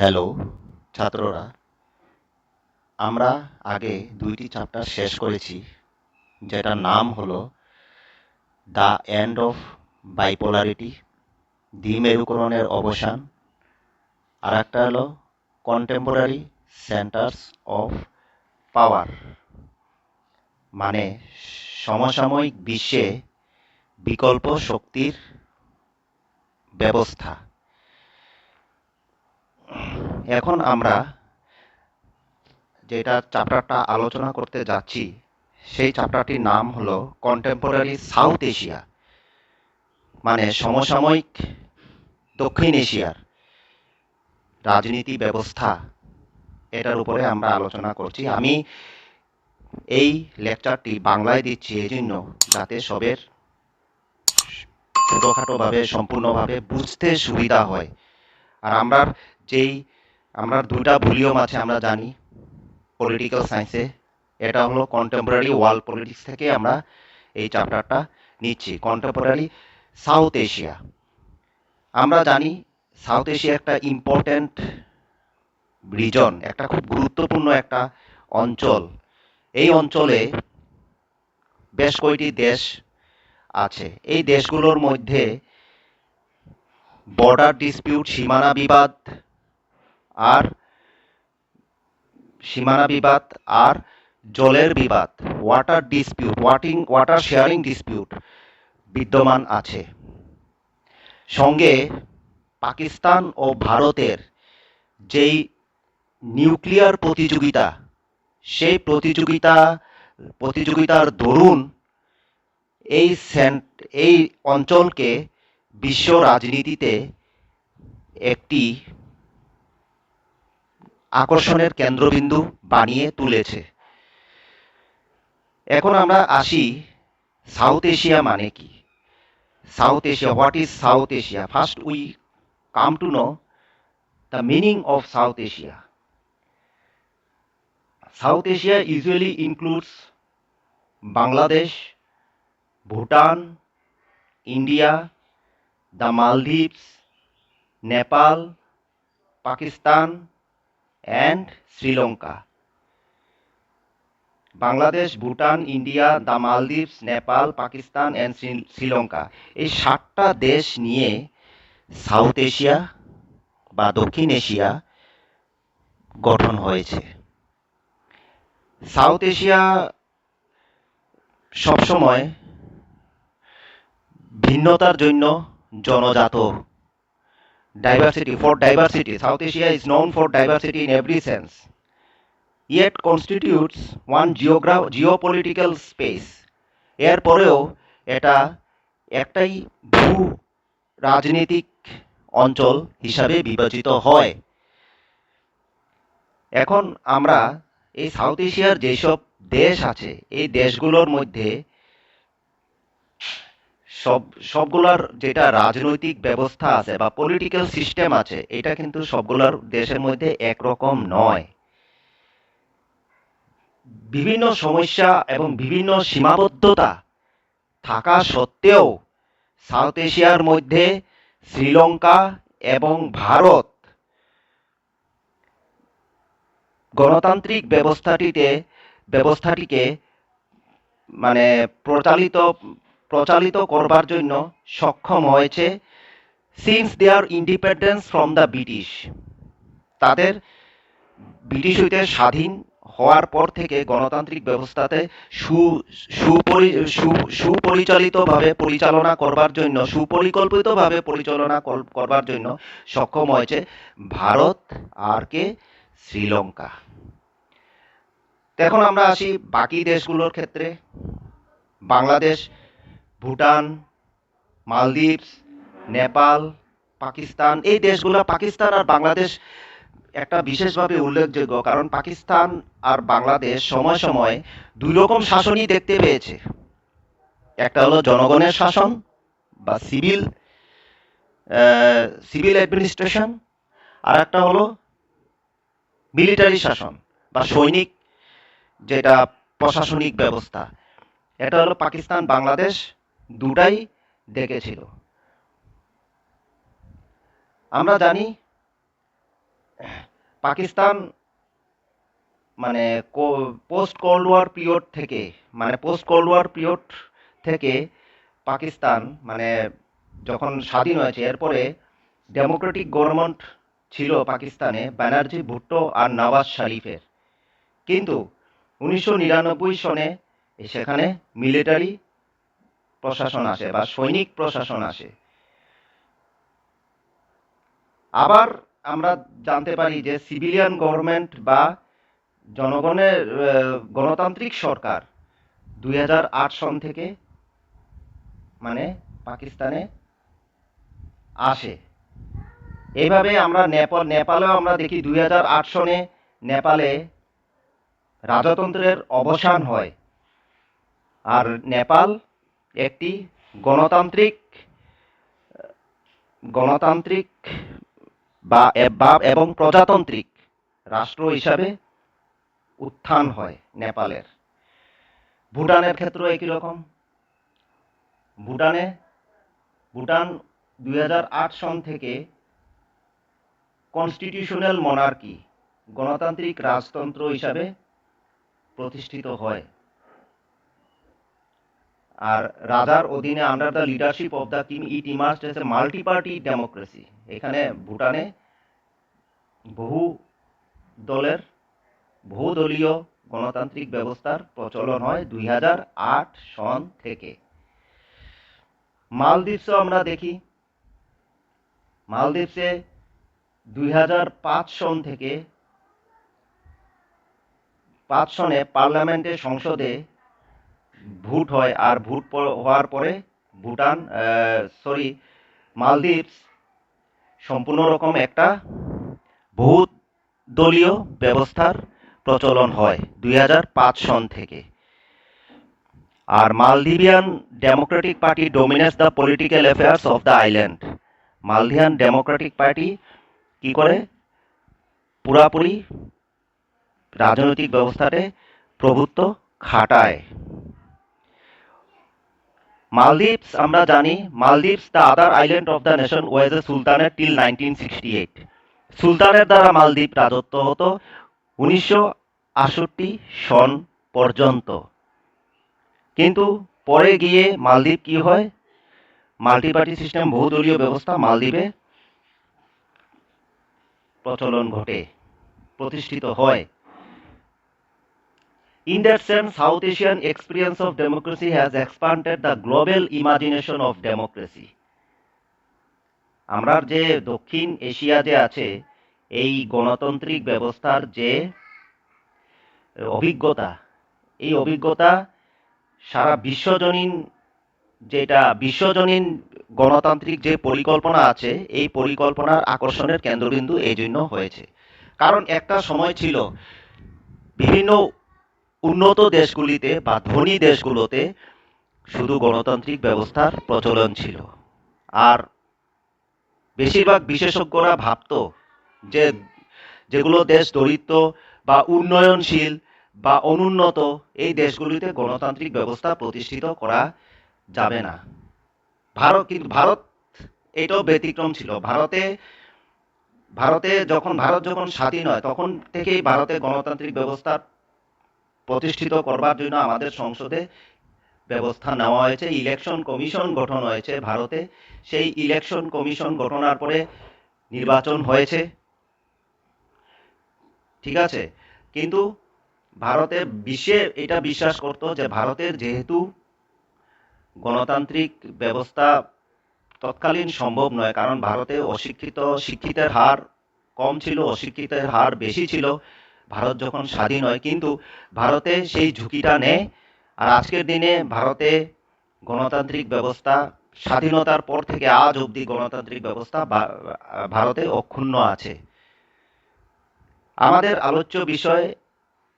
Hello ছাত্ররা, আমরা আগে দুইটি চ্যাপ্টার শেষ করেছি, যেটার নাম হলো দ্য এন্ড অফ বাইপোলারিটি, দ্বিমেরুকরণের অবসান, আর একটা হলো কন্টেম্পোরারি সেন্টার্স অফ পাওয়ার, মানে সমসাময়িক বিশ্বে বিকল্প শক্তির ব্যবস্থা। এখন আমরা যেটা চ্যাপ্টারটা আলোচনা করতে যাচ্ছি, সেই চ্যাপ্টারটির নাম হলো কন্টেম্পোরারি সাউথ এশিয়া, মানে সমসাময়িক দক্ষিণ এশিয়ার রাজনীতি ব্যবস্থা। এটার উপরে আমরা আলোচনা করছি। আমি এই লেকচারটি বাংলায় দিচ্ছি এই জন্য, যাতে সবের ছোটোখাটোভাবে সম্পূর্ণভাবে বুঝতে সুবিধা হয়। আর আমরা দুটা ভলিউম আছে আমরা জানি পলিটিক্যাল সায়েন্সে, এটা হলো কন্টেম্পোরারি ওয়ার্ল্ড পলিটিক্স থেকে আমরা এই চ্যাপ্টারটা নিচ্ছি। কন্টেম্পোরারি সাউথ এশিয়া, আমরা জানি সাউথ এশিয়া একটা ইম্পর্ট্যান্ট রিজন, একটা খুব গুরুত্বপূর্ণ একটা অঞ্চল। এই অঞ্চলে বেশ কয়টি দেশ আছে। এই দেশগুলোর মধ্যে বর্ডার ডিসপিউট, আর সীমানা বিবাদ আর জলের বিবাদ, water dispute, water sharing dispute বিদ্যমান আছে। সঙ্গে পাকিস্তান ও ভারতের যেই নিউক্লিয়ার প্রতিযোগিতা, সেই প্রতিযোগিতার দরুন এই অঞ্চলকে বিশ্ব রাজনীতিতে একটি আকর্ষণের কেন্দ্রবিন্দু বানিয়ে তুলেছে। এখন আমরা আসি সাউথ এশিয়া মানে কি। South Asia, what is South Asia? First we come to know the meaning of South Asia. South Asia usually includes Bangladesh, Bhutan, India, the Maldives, Nepal, Pakistan and Sri Lanka. Bangladesh, Bhutan, India, the Maldives, Nepal, Pakistan and Sri Lanka, এই 7টা দেশ নিয়ে south Asia বা দক্ষিণ Asia গঠন হয়েছে। South Asia সবসময় ভিন্নতার জন্য জনজাত। Diversity. South Asia is known for diversity in every sense, yet constitutes one geopolitical space. এরপরেও এটা একটাই ভূ রাজনৈতিক অঞ্চল হিসাবে বিবেচিত হয়। এখন আমরা এই সাউথ এশিয়ার যেসব দেশ আছে, এই দেশগুলোর মধ্যে সবগুলার যেটা রাজনৈতিক ব্যবস্থা আছে বা পলিটিক্যাল সিস্টেম আছে, এটা কিন্তু সবগুলার দেশের মধ্যে একরকম নয়। বিভিন্ন সমস্যা এবং বিভিন্ন সীমাবদ্ধতা থাকা সত্ত্বেও সাউথ এশিয়ার মধ্যে শ্রীলঙ্কা এবং ভারত গণতান্ত্রিক ব্যবস্থাটিকে মানে প্রচালিত করবার জন্য সক্ষম হয়েছে since their independence from the British. তাদের ব্রিটিশ হইতে স্বাধীন হওয়ার পর থেকে গণতান্ত্রিক ব্যবস্থাতে সুপরিচালিতভাবে পরিচালনা করবার জন্য, সুপরিকল্পিতভাবে পরিচালনা করবার জন্য সক্ষম হয়েছে ভারত আর শ্রীলঙ্কা। এখন আমরা আসি বাকি দেশগুলোর ক্ষেত্রে। বাংলাদেশ, ভুটান, মালদ্বীপস, নেপাল, পাকিস্তান, এই দেশগুলো, পাকিস্তান আর বাংলাদেশ একটা বিশেষভাবে উল্লেখযোগ্য, কারণ পাকিস্তান আর বাংলাদেশ সময় সময় দুই রকম শাসনই দেখতে পেয়েছে। একটা হলো জনগণের শাসন বা সিভিল অ্যাডমিনিস্ট্রেশন, আর একটা হলো মিলিটারি শাসন বা সৈনিক যেটা প্রশাসনিক ব্যবস্থা। এটা হলো পাকিস্তান বাংলাদেশ দুটাই দেখেছিল। আমরা জানি পাকিস্তান মানে পোস্ট কোল্ড ওয়ার পিরিয়ড থেকে থেকে পাকিস্তান মানে যখন স্বাধীন হয়েছে এরপরে ডেমোক্রেটিক গভর্নমেন্ট ছিল পাকিস্তানে ব্যানার্জি, ভুট্টো আর নওয়াজ শরীফের। কিন্তু 1999 সনে সেখানে মিলিটারি প্রশাসন আসে বা সৈনিক প্রশাসন আসে। আবার আমরা জানতে পারি যে সিভিলিয়ান গভর্নমেন্ট বা জনগণের গণতান্ত্রিক সরকার 2008 সন থেকে মানে পাকিস্তানে আসে। এইভাবে আমরা নেপালেও আমরা দেখি 2008 সনে নেপালে রাজতন্ত্রের অবসান হয় আর নেপাল একটি গণতান্ত্রিক গণতান্ত্রিক বা এবং প্রজাতান্ত্রিক রাষ্ট্র হিসাবে উত্থান হয় নেপালের। ভুটানের ক্ষেত্রেও একই রকম। ভুটান 2008 সন থেকে কনস্টিটিউশনাল মনার্কি গণতান্ত্রিক রাজতন্ত্র হিসাবে প্রতিষ্ঠিত হয় আর রাজার অধীনে under the leadership of the king it emerged as a multi party democracy. এখানে ভুটানে বহুদলীয় গণতান্ত্রিক ব্যবস্থার প্রচলন হয় 2008 সন থেকে। মালদ্বীপসও আমরা দেখি, মালদ্বীপসে 2005 সন থেকে 5 সনে পার্লামেন্টে সংসদে ভোট হয় আর ভোট হওয়ার পরে মালদ্বীপ সম্পূর্ণ রকম একটা বহুদলীয় ব্যবস্থার প্রচলন হয় 2005 সন থেকে। আর Maldivian Democratic Party dominates the political affairs of the island. Maldivian Democratic Party কি করে পুরাপুরি রাজনৈতিক ব্যবস্থাতে প্রভুত্ব খাটায়। Maldives আমরা জানি, Maldives the other island of the nation was a sultanate till 1968. সুলতানের দ্বারা মালদ্বীপ রাজত্ব হতো 1968 সন পর্যন্ত। কিন্তু পরে গিয়ে মালদ্বীপ কি হয়, মাল্টি পার্টি সিস্টেম বহুদলীয় ব্যবস্থা মালদ্বীপে প্রচলন ঘটে, প্রতিষ্ঠিত হয়। In that sense, South Asian experience of democracy has expanded the global imagination of democracy. আমরা যে দক্ষিণ এশিয়া যে আছে এই গণতান্ত্রিক ব্যবস্থার যে অভিজ্ঞতা, এই অভিজ্ঞতা সারা বিশ্বজনীন গণতান্ত্রিক যে পরিকল্পনা আছে এই পরিকল্পনার আকর্ষণের কেন্দ্রবিন্দু এই জন্য হয়েছে। কারণ একটা সময় ছিল বিভিন্ন উন্নত দেশগুলিতে বা ধনী দেশগুলোতে শুধু গণতান্ত্রিক ব্যবস্থার প্রচলন ছিল আর বেশিরভাগ বিশেষজ্ঞরা ভাবত যে যেগুলো দেশ দরিদ্র বা উন্নয়নশীল বা অনুন্নত এই দেশগুলিতে গণতান্ত্রিক ব্যবস্থা প্রতিষ্ঠিত করা যাবে না। ভারত এটাও ব্যতিক্রম ছিল। ভারত যখন স্বাধীন হয় তখন থেকেই ভারতে গণতান্ত্রিক ব্যবস্থা প্রতিষ্ঠিত করবার জন্য আমাদের সংসদে ব্যবস্থা নেওয়া হয়েছে, ইলেকশন কমিশন গঠন হয়েছে ভারতে। সেই ইলেকশন কমিশন গঠনের পরে নির্বাচন হয়েছে, ঠিক আছে। কিন্তু ভারতে বিশ্বে এটা বিশ্বাস করত যে ভারতের যেহেতু গণতান্ত্রিক ব্যবস্থা তৎকালীন সম্ভব নয়, কারণ ভারতে শিক্ষিতের হার কম ছিল, অশিক্ষিতের হার বেশি ছিল ভারত যখন স্বাধীন হয়। কিন্তু ভারতে সেই ঝুঁকিটা নেয় আর আজকের দিনে ভারতে গণতান্ত্রিক ব্যবস্থা স্বাধীনতার পর থেকে আজ অবধি গণতান্ত্রিক ব্যবস্থা ভারতে অক্ষুণ্ণ আছে। আমাদের আলোচ্য বিষয়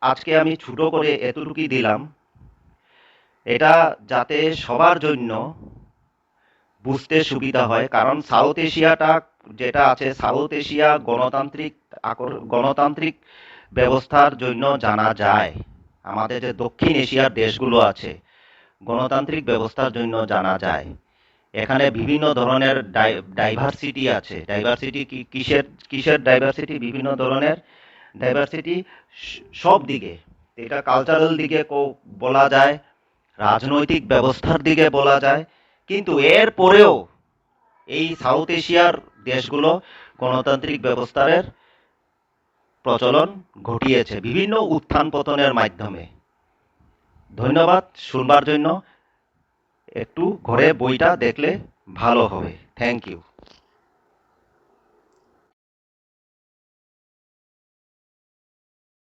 আজকে আমি ছোট করে এতটুকুই দিলাম, এটা যাতে সবার জন্য বুঝতে সুবিধা হয়। কারণ সাউথ এশিয়াটা যেটা আছে, সাউথ এশিয়া গণতান্ত্রিক ব্যবস্থার জন্য জানা যায়। আমাদের যে দক্ষিণ এশিয়ার দেশগুলো আছে গণতান্ত্রিক ব্যবস্থার জন্য জানা যায়। এখানে বিভিন্ন ধরনের ডাইভার্সিটি আছে। ডাইভার্সিটি কিসের কিসের ডাইভার্সিটি? বিভিন্ন ধরনের ডাইভার্সিটি সব দিকে। এটা কালচারাল দিকে বলা যায়, রাজনৈতিক ব্যবস্থার দিকে বলা যায়, কিন্তু এর পরেও এই সাউথ এশিয়ার দেশগুলো গণতান্ত্রিক ব্যবস্থার প্রচলন ঘটিয়েছে বিভিন্ন উত্থান পতনের মাধ্যমে। ধন্যবাদ শুনবার জন্য। একটু ঘরে বইটা দেখলে ভালো হবে। Thank you.